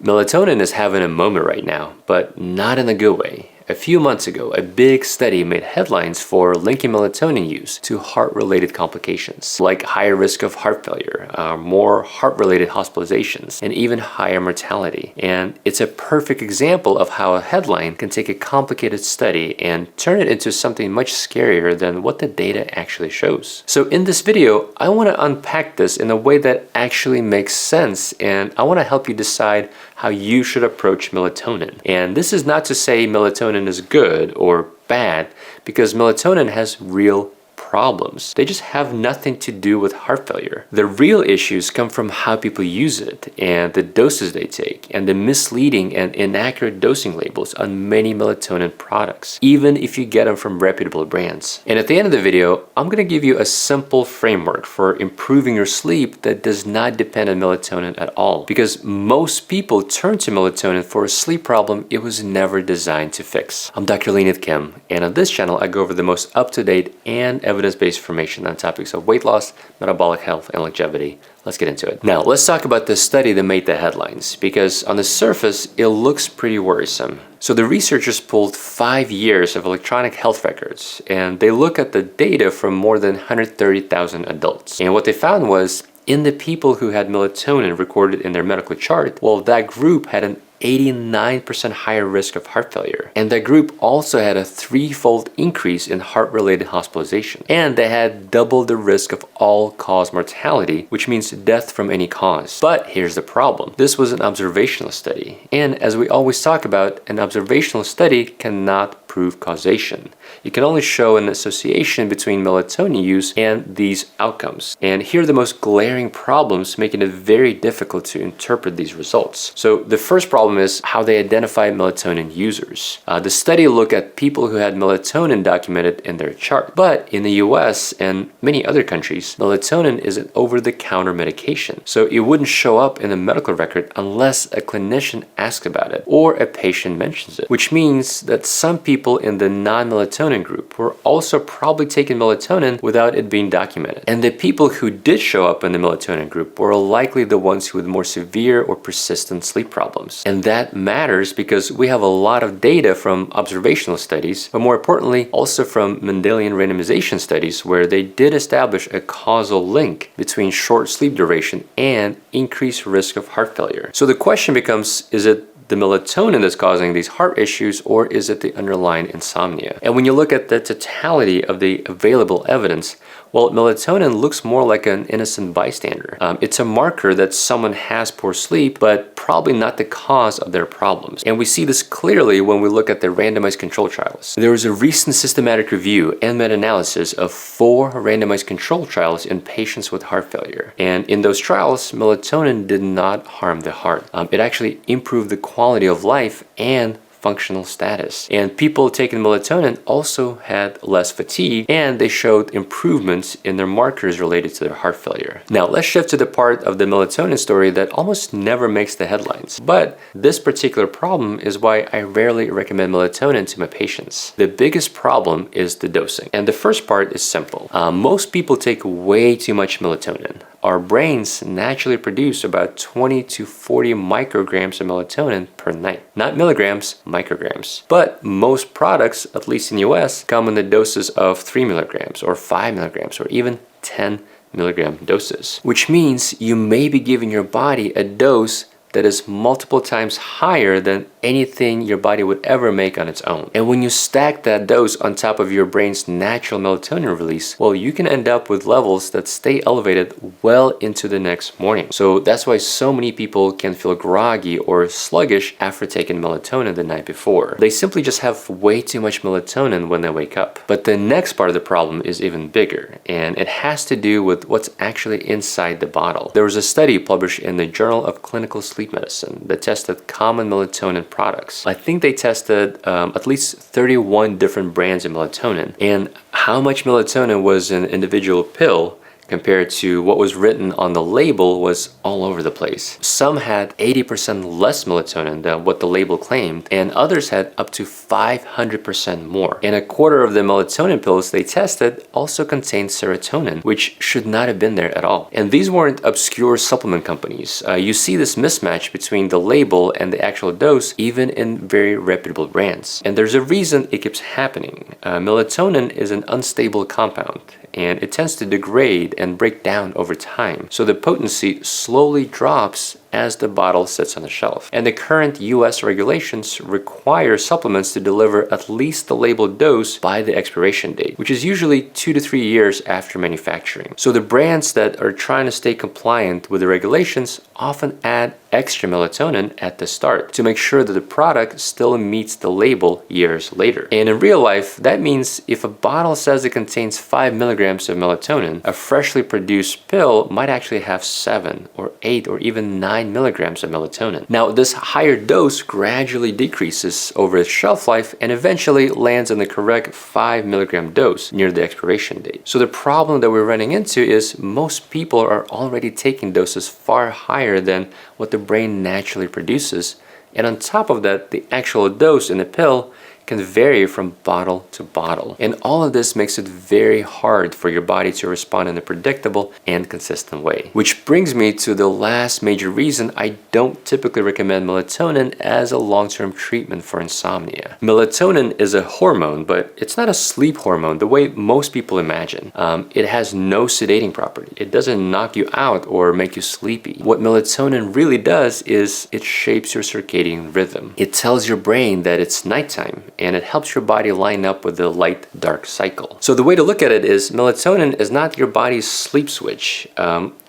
Melatonin is having a moment right now, but not in a good way. A few months ago, a big study made headlines for linking melatonin use to heart-related complications, like higher risk of heart failure, more heart-related hospitalizations, and even higher mortality. And it's a perfect example of how a headline can take a complicated study and turn it into something much scarier than what the data actually shows. So in this video, I want to unpack this in a way that actually makes sense, and I want to help you decide how you should approach melatonin. And this is not to say melatonin is good or bad, because melatonin has real problems. They just have nothing to do with heart failure. The real issues come from how people use it and the doses they take and the misleading and inaccurate dosing labels on many melatonin products, even if you get them from reputable brands. And at the end of the video, I'm going to give you a simple framework for improving your sleep that does not depend on melatonin at all, because most people turn to melatonin for a sleep problem it was never designed to fix. I'm Dr. Leonid Kim, and on this channel I go over the most up-to-date and evidence-based information on topics of weight loss, metabolic health, and longevity. Let's get into it. Now, let's talk about the study that made the headlines, because on the surface, it looks pretty worrisome. So the researchers pulled 5 years of electronic health records, and they look at the data from more than 130,000 adults. And what they found was, in the people who had melatonin recorded in their medical chart, well, that group had an 89% higher risk of heart failure. And that group also had a 3-fold increase in heart-related hospitalization. And they had double the risk of all-cause mortality, which means death from any cause. But here's the problem. This was an observational study. And as we always talk about, an observational study cannot prove causation. It can only show an association between melatonin use and these outcomes. And here are the most glaring problems, making it very difficult to interpret these results. So the first problem is how they identify melatonin users. The study looked at people who had melatonin documented in their chart. But in the US and many other countries, melatonin is an over-the-counter medication. So it wouldn't show up in a medical record unless a clinician asks about it or a patient mentions it, which means that some people in the non-melatonin group were also probably taking melatonin without it being documented. And the people who did show up in the melatonin group were likely the ones with more severe or persistent sleep problems. And that matters because we have a lot of data from observational studies, but more importantly, also from Mendelian randomization studies where they did establish a causal link between short sleep duration and increased risk of heart failure. So the question becomes, is it the melatonin that's causing these heart issues, or is it the underlying insomnia? And when you look at the totality of the available evidence, well, melatonin looks more like an innocent bystander. It's a marker that someone has poor sleep, but probably not the cause of their problems. And we see this clearly when we look at the randomized control trials. There was a recent systematic review and meta-analysis of 4 randomized control trials in patients with heart failure. And in those trials, melatonin did not harm the heart. It actually improved the quality of life and functional status. And people taking melatonin also had less fatigue, and they showed improvements in their markers related to their heart failure. Now let's shift to the part of the melatonin story that almost never makes the headlines. But this particular problem is why I rarely recommend melatonin to my patients. The biggest problem is the dosing. And the first part is simple. Most people take way too much melatonin. Our brains naturally produce about 20 to 40 micrograms of melatonin per night. Not milligrams, micrograms. But most products, at least in the US, come in the doses of 3 milligrams or 5 milligrams or even 10 milligram doses. Which means you may be giving your body a dose that is multiple times higher than anything your body would ever make on its own. And when you stack that dose on top of your brain's natural melatonin release, well, you can end up with levels that stay elevated well into the next morning. So that's why so many people can feel groggy or sluggish after taking melatonin the night before. They simply just have way too much melatonin when they wake up. But the next part of the problem is even bigger, and it has to do with what's actually inside the bottle. There was a study published in the Journal of Clinical Sleep Medicine that tested common melatonin products. I think they tested at least 31 different brands of melatonin, and how much melatonin was in an individual pill compared to what was written on the label was all over the place. Some had 80% less melatonin than what the label claimed, and others had up to 500% more. And a quarter of the melatonin pills they tested also contained serotonin, which should not have been there at all. And these weren't obscure supplement companies. You see this mismatch between the label and the actual dose even in very reputable brands. And there's a reason it keeps happening. Melatonin is an unstable compound, and it tends to degrade and break down over time. So the potency slowly drops as the bottle sits on the shelf. And the current US regulations require supplements to deliver at least the labeled dose by the expiration date, which is usually 2 to 3 years after manufacturing. So the brands that are trying to stay compliant with the regulations often add extra melatonin at the start to make sure that the product still meets the label years later. And in real life, that means if a bottle says it contains 5 milligrams of melatonin, a freshly produced pill might actually have 7 or 8 or even 9 milligrams of melatonin. Now, this higher dose gradually decreases over its shelf life and eventually lands on the correct 5 milligram dose near the expiration date. So the problem that we're running into is most people are already taking doses far higher than what the brain naturally produces, and on top of that, the actual dose in a pill can vary from bottle to bottle. And all of this makes it very hard for your body to respond in a predictable and consistent way. Which brings me to the last major reason I don't typically recommend melatonin as a long-term treatment for insomnia. Melatonin is a hormone, but it's not a sleep hormone the way most people imagine. It has no sedating property. It doesn't knock you out or make you sleepy. What melatonin really does is it shapes your circadian rhythm. It tells your brain that it's nighttime, and it helps your body line up with the light-dark cycle. So the way to look at it is melatonin is not your body's sleep switch.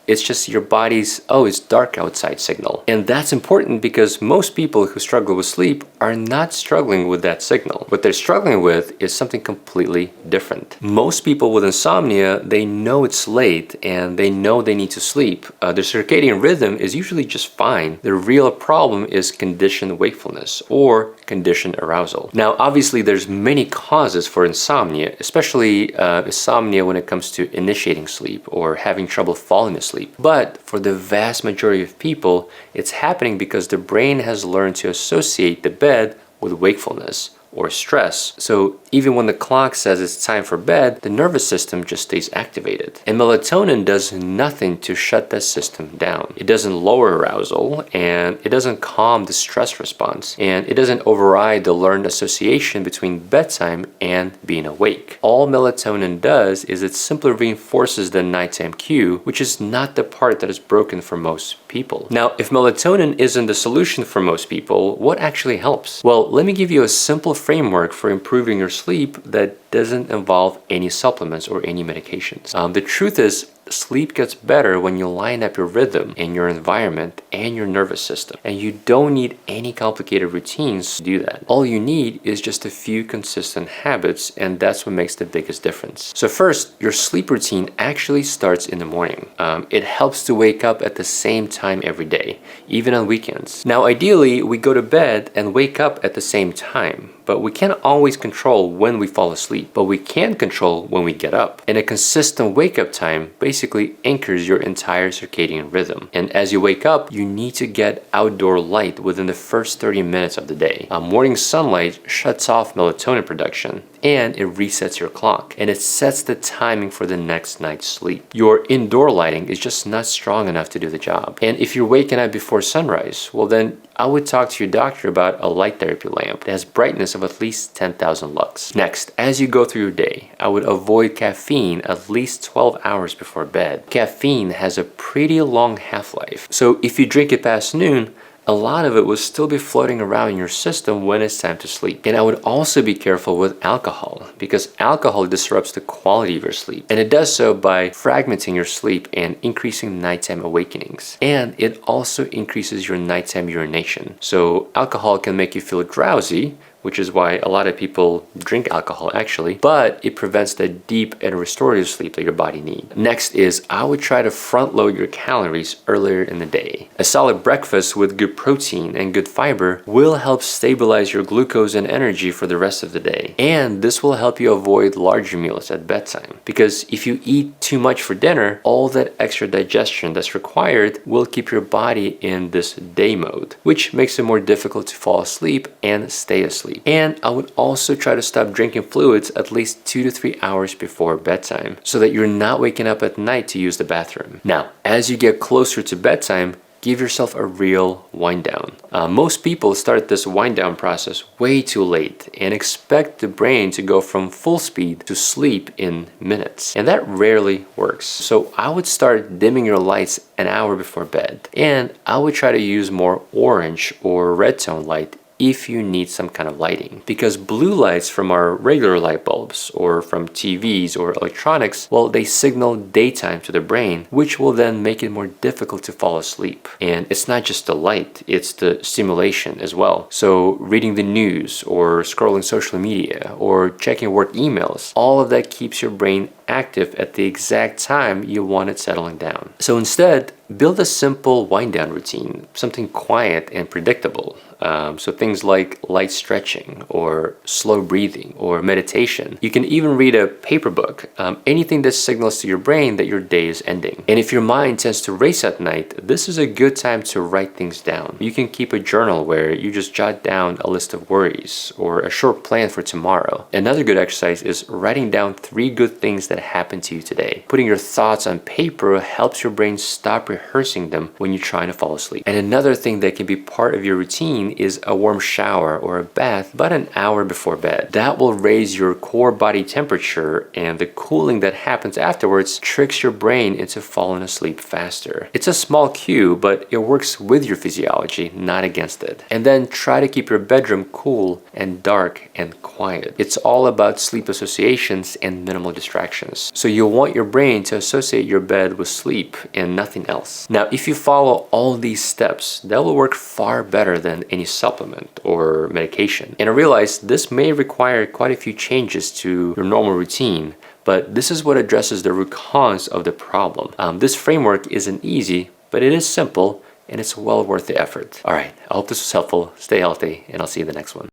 It's just your body's, oh, it's dark outside signal. And that's important because most people who struggle with sleep are not struggling with that signal. What they're struggling with is something completely different. Most people with insomnia, they know it's late and they know they need to sleep. Their circadian rhythm is usually just fine. The real problem is conditioned wakefulness or conditioned arousal. Now, obviously, there's many causes for insomnia, especially insomnia when it comes to initiating sleep or having trouble falling asleep. But for the vast majority of people, it's happening because the brain has learned to associate the bed with wakefulness or stress. So even when the clock says it's time for bed, the nervous system just stays activated. And melatonin does nothing to shut that system down. It doesn't lower arousal, and it doesn't calm the stress response, and it doesn't override the learned association between bedtime and being awake. All melatonin does is it simply reinforces the nighttime cue, which is not the part that is broken for most people. Now, if melatonin isn't the solution for most people, what actually helps? Well, let me give you a simple framework for improving your sleep that doesn't involve any supplements or any medications. The truth is, sleep gets better when you line up your rhythm and your environment and your nervous system. And you don't need any complicated routines to do that. All you need is just a few consistent habits, and that's what makes the biggest difference. So first, your sleep routine actually starts in the morning. It helps to wake up at the same time every day, even on weekends. Now, ideally, we go to bed and wake up at the same time, but we can't always control when we fall asleep, but we can control when we get up. And a consistent wake-up time basically anchors your entire circadian rhythm. And as you wake up, you need to get outdoor light within the first 30 minutes of the day. Morning sunlight shuts off melatonin production, and it resets your clock, and it sets the timing for the next night's sleep. Your indoor lighting is just not strong enough to do the job. And if you're waking up before sunrise, well then I would talk to your doctor about a light therapy lamp that has brightness of at least 10,000 lux. Next, as you go through your day, I would avoid caffeine at least 12 hours before bed. Caffeine has a pretty long half-life, so if you drink it past noon, a lot of it will still be floating around in your system when it's time to sleep. And I would also be careful with alcohol, because alcohol disrupts the quality of your sleep. And it does so by fragmenting your sleep and increasing nighttime awakenings. And it also increases your nighttime urination. So alcohol can make you feel drowsy, which is why a lot of people drink alcohol actually, but it prevents the deep and restorative sleep that your body needs. Next is I would try to front load your calories earlier in the day. A solid breakfast with good protein and good fiber will help stabilize your glucose and energy for the rest of the day. And this will help you avoid larger meals at bedtime, because if you eat too much for dinner, all that extra digestion that's required will keep your body in this day mode, which makes it more difficult to fall asleep and stay asleep. And I would also try to stop drinking fluids at least 2 to 3 hours before bedtime so that you're not waking up at night to use the bathroom. Now, as you get closer to bedtime, give yourself a real wind down. Most people start this wind down process way too late and expect the brain to go from full speed to sleep in minutes. And that rarely works. So I would start dimming your lights an hour before bed. And I would try to use more orange or red tone light if you need some kind of lighting, because blue lights from our regular light bulbs or from TVs or electronics, well, they signal daytime to the brain, which will then make it more difficult to fall asleep. And it's not just the light, it's the stimulation as well. So reading the news or scrolling social media or checking work emails, all of that keeps your brain active at the exact time you want it settling down. So instead, build a simple wind down routine, something quiet and predictable. So things like light stretching or slow breathing or meditation. You can even read a paper book, anything that signals to your brain that your day is ending. And if your mind tends to race at night, this is a good time to write things down. You can keep a journal where you just jot down a list of worries or a short plan for tomorrow. Another good exercise is writing down 3 good things that happened to you today. Putting your thoughts on paper helps your brain stop rehearsing them when you're trying to fall asleep. And another thing that can be part of your routine is a warm shower or a bath about an hour before bed. That will raise your core body temperature, and the cooling that happens afterwards tricks your brain into falling asleep faster. It's a small cue, but it works with your physiology, not against it. And then try to keep your bedroom cool and dark and quiet. It's all about sleep associations and minimal distractions. So you'll want your brain to associate your bed with sleep and nothing else. Now, if you follow all these steps, that will work far better than any supplement or medication. And I realize this may require quite a few changes to your normal routine, but this is what addresses the root cause of the problem. This framework isn't easy, but it is simple and it's well worth the effort. All right, I hope this was helpful. Stay healthy, and I'll see you in the next one.